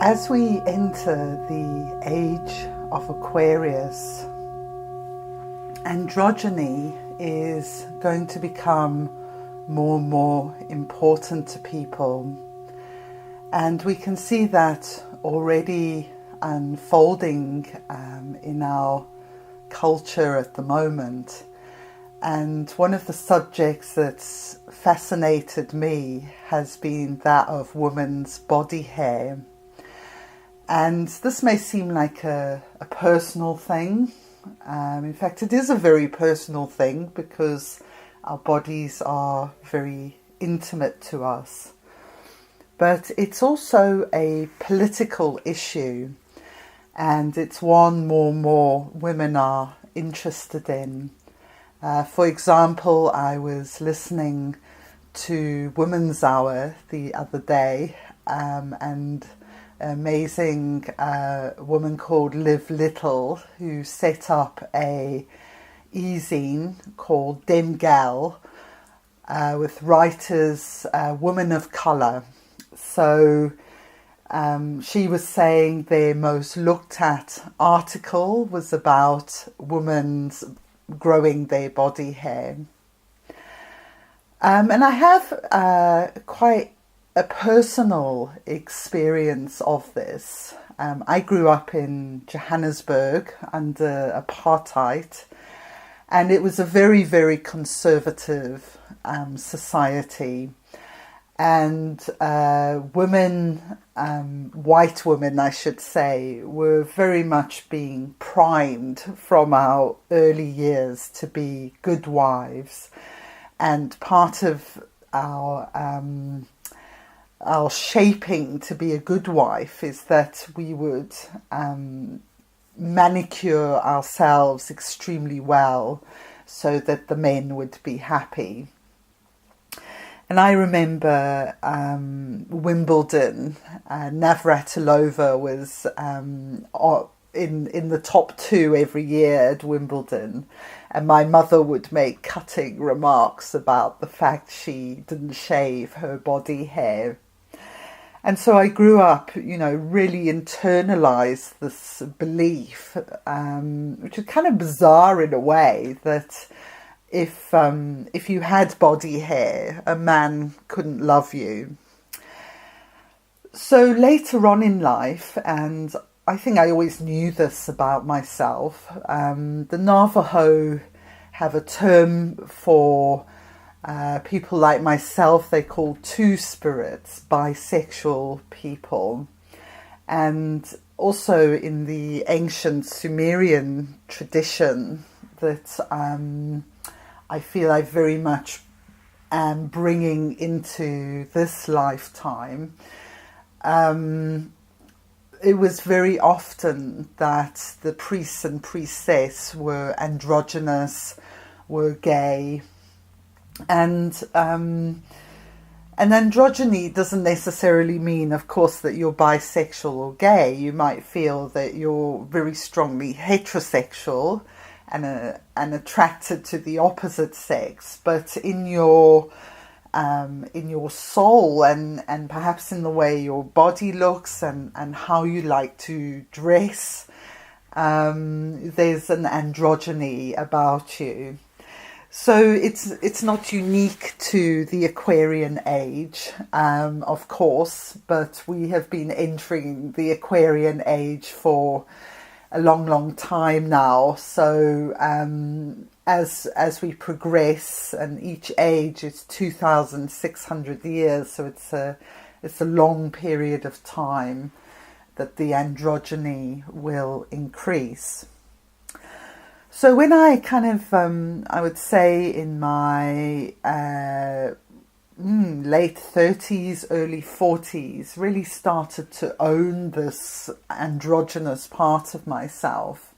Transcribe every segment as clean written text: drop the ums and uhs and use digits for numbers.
As we enter the age of Aquarius, androgyny is going to become more and more important to people. And we can see that already unfolding in our culture at the moment. And one of the subjects that's fascinated me has been that of women's body hair. And this may seem like a personal thing. In fact, it is a very personal thing because our bodies are very intimate to us. But it's also a political issue, and it's one more and more women are interested in. For example, I was listening to Women's Hour the other day, and an amazing woman called Liv Little, who set up a e-zine called Dem Gal with writers, women of colour. So she was saying their most looked at article was about women's growing their body hair. And I have quite a personal experience of this. I grew up in Johannesburg under apartheid, and it was a very, very conservative society. And women, white women I should say, were very much being primed from our early years to be good wives. And part of our shaping to be a good wife is that we would manicure ourselves extremely well so that the men would be happy. And I remember Wimbledon, Navratilova was in the top 2 every year at Wimbledon. And my mother would make cutting remarks about the fact she didn't shave her body hair. And so I grew up, really internalized this belief, which is kind of bizarre in a way, that if you had body hair, a man couldn't love you. So later on in life, and I think I always knew this about myself, the Navajo have a term for people like myself. They call two-spirits, bisexual people. And also in the ancient Sumerian tradition that I feel I very much am bringing into this lifetime, it was very often that the priests and priestess were androgynous, were gay. And androgyny doesn't necessarily mean, of course, that you're bisexual or gay. You might feel that you're very strongly heterosexual and attracted to the opposite sex, but in your soul and perhaps in the way your body looks and how you like to dress, there's an androgyny about you. So it's not unique to the Aquarian age, of course, but we have been entering the Aquarian age for a long, long time now. So as we progress, and each age is 2,600 years, so it's a long period of time that the androgyny will increase. So when I kind of, I would say in my late 30s, early 40s, really started to own this androgynous part of myself.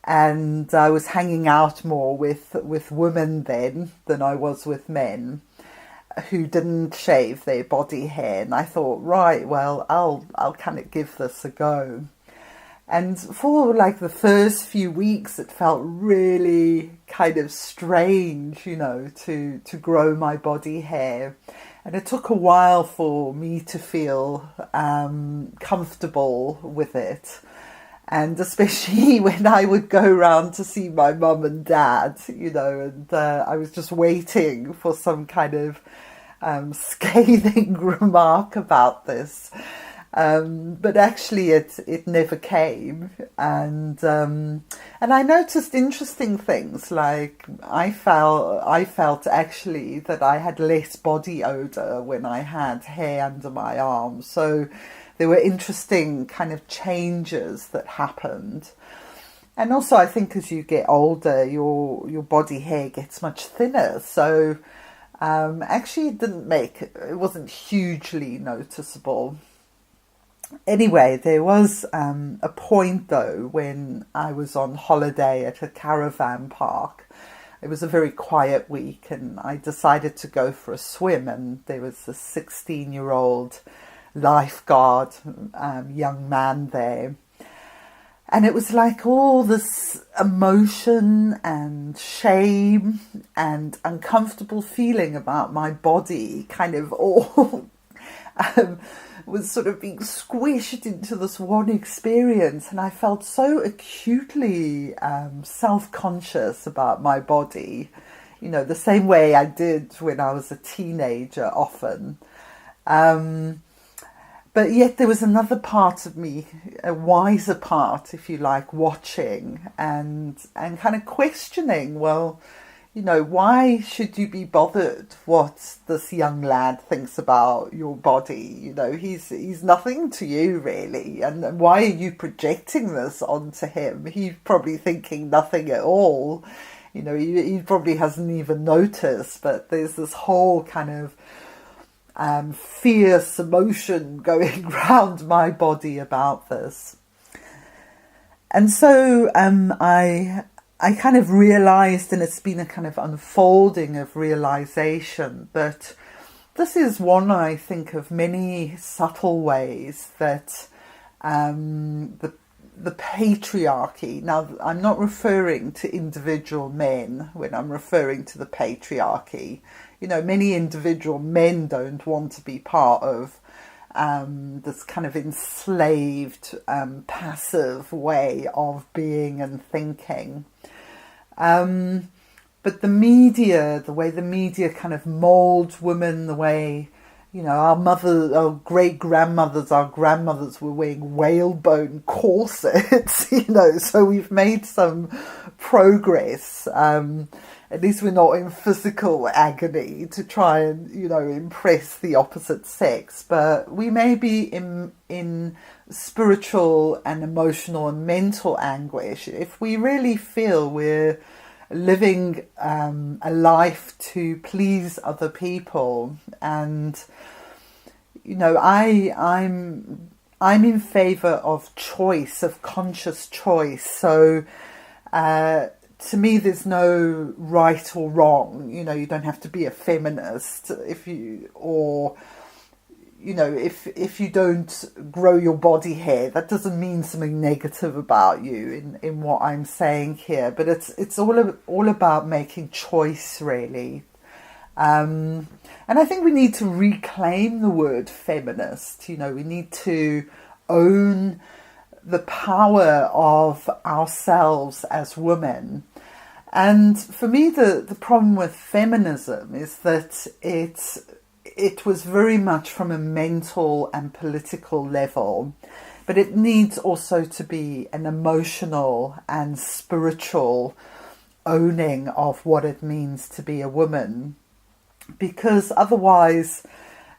And I was hanging out more with women then than I was with men who didn't shave their body hair. And I thought, right, well, I'll kind of give this a go. And for like the first few weeks, it felt really kind of strange, to grow my body hair. And it took a while for me to feel comfortable with it. And especially when I would go round to see my mum and dad, and I was just waiting for some kind of scathing remark about this. But actually it never came. And I noticed interesting things, like I felt actually that I had less body odor when I had hair under my arms. So there were interesting kind of changes that happened. And also I think as you get older, your body hair gets much thinner. So actually it wasn't hugely noticeable. Anyway, there was a point though when I was on holiday at a caravan park. It was a very quiet week and I decided to go for a swim, and there was a 16-year-old lifeguard young man there. And it was like all this emotion and shame and uncomfortable feeling about my body kind of all was sort of being squished into this one experience. And I felt so acutely self-conscious about my body, the same way I did when I was a teenager often. But yet there was another part of me, a wiser part, if you like, watching and kind of questioning, well, why should you be bothered what this young lad thinks about your body? He's nothing to you really. And why are you projecting this onto him? He's probably thinking nothing at all. He probably hasn't even noticed, but there's this whole kind of fierce emotion going around my body about this. And so I kind of realized, and it's been a kind of unfolding of realization, that this is one, I think, of many subtle ways that the patriarchy, now I'm not referring to individual men when I'm referring to the patriarchy. Many individual men don't want to be part of this kind of enslaved, passive way of being and thinking. But the way the media kind of molds women, the way, our great-grandmothers, our grandmothers were wearing whalebone corsets, so we've made some progress. At least we're not in physical agony to try and, impress the opposite sex. But we may be in spiritual and emotional and mental anguish if we really feel we're living a life to please other people. And, I'm in favour of choice, of conscious choice. So to me, there's no right or wrong. You don't have to be a feminist if you don't grow your body hair. That doesn't mean something negative about you in what I'm saying here. But it's all about making choice, really. And I think we need to reclaim the word feminist. We need to own the power of ourselves as women. And for me, the problem with feminism is that it was very much from a mental and political level, but it needs also to be an emotional and spiritual owning of what it means to be a woman. Because otherwise,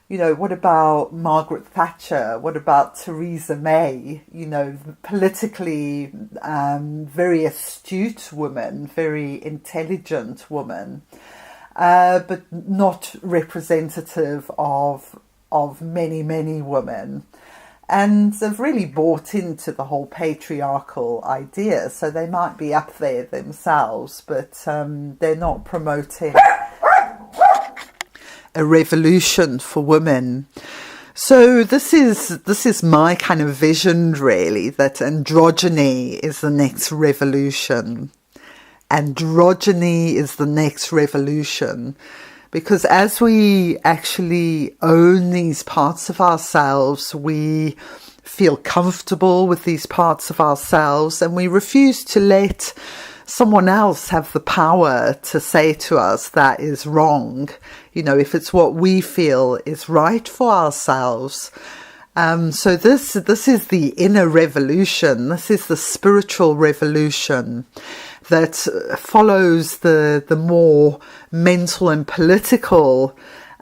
what about Margaret Thatcher? What about Theresa May? Politically very astute woman, very intelligent woman, but not representative of many, many women. And they've really bought into the whole patriarchal idea. So they might be up there themselves, but they're not promoting a revolution for women. So this is my kind of vision, really, that androgyny is the next revolution. Androgyny is the next revolution, Because as we actually own these parts of ourselves, we feel comfortable with these parts of ourselves, and we refuse to let someone else have the power to say to us that is wrong, if it's what we feel is right for ourselves. So this is the inner revolution. This is the spiritual revolution that follows the more mental and political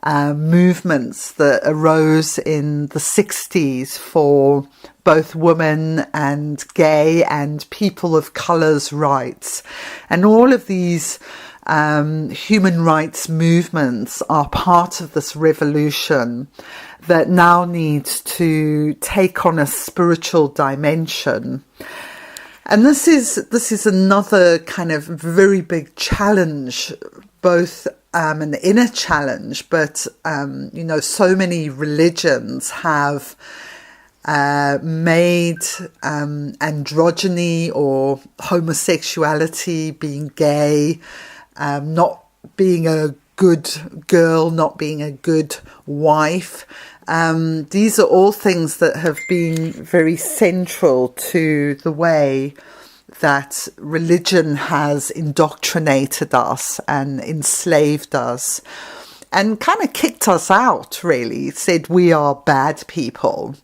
movements that arose in the 60s for both women and gay and people of colour's rights. And all of these human rights movements are part of this revolution that now needs to take on a spiritual dimension. And this is another kind of very big challenge, both an inner challenge, but so many religions have made androgyny or homosexuality, being gay, not being a good girl, not being a good wife. These are all things that have been very central to the way that religion has indoctrinated us and enslaved us and kind of kicked us out, really, said we are bad people.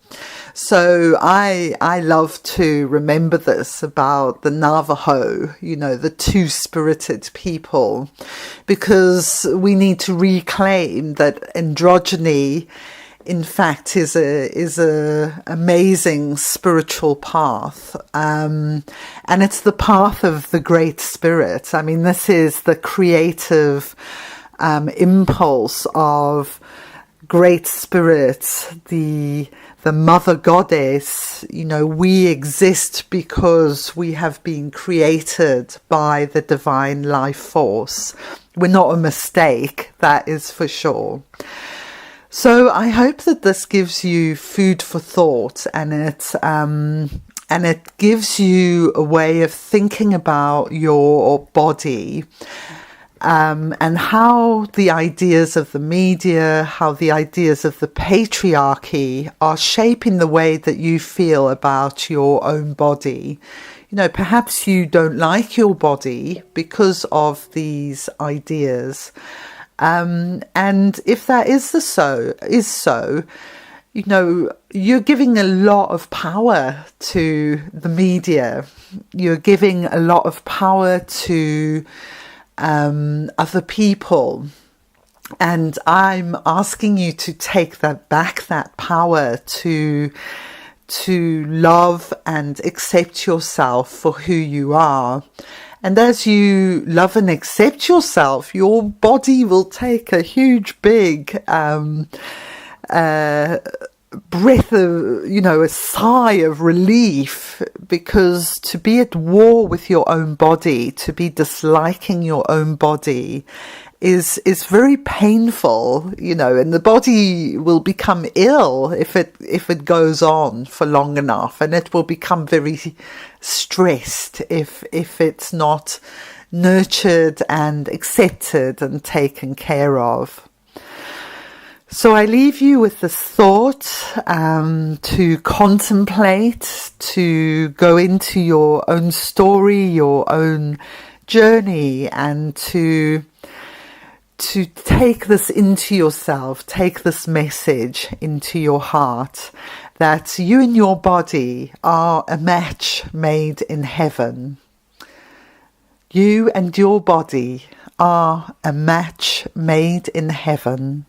So I love to remember this about the Navajo, the two-spirited people, because we need to reclaim that androgyny, in fact, is a amazing spiritual path, and it's the path of the Great Spirit. I mean, this is the creative impulse of Great Spirit, the Mother Goddess. We exist because we have been created by the divine life force. We're not a mistake, that is for sure. So I hope that this gives you food for thought, and it gives you a way of thinking about your body, and how the ideas of the media, how the ideas of the patriarchy are shaping the way that you feel about your own body. Perhaps you don't like your body because of these ideas. And if that is so, you're giving a lot of power to the media. You're giving a lot of power to other people. And I'm asking you to take that power to love and accept yourself for who you are. And as you love and accept yourself, your body will take a huge, big breath of, a sigh of relief, because to be at war with your own body, to be disliking your own body is very painful, and the body will become ill if it goes on for long enough, and it will become very stressed if it's not nurtured and accepted and taken care of. So I leave you with this thought to contemplate, to go into your own story, your own journey, and to take this into yourself, take this message into your heart, that you and your body are a match made in heaven. You and your body are a match made in heaven.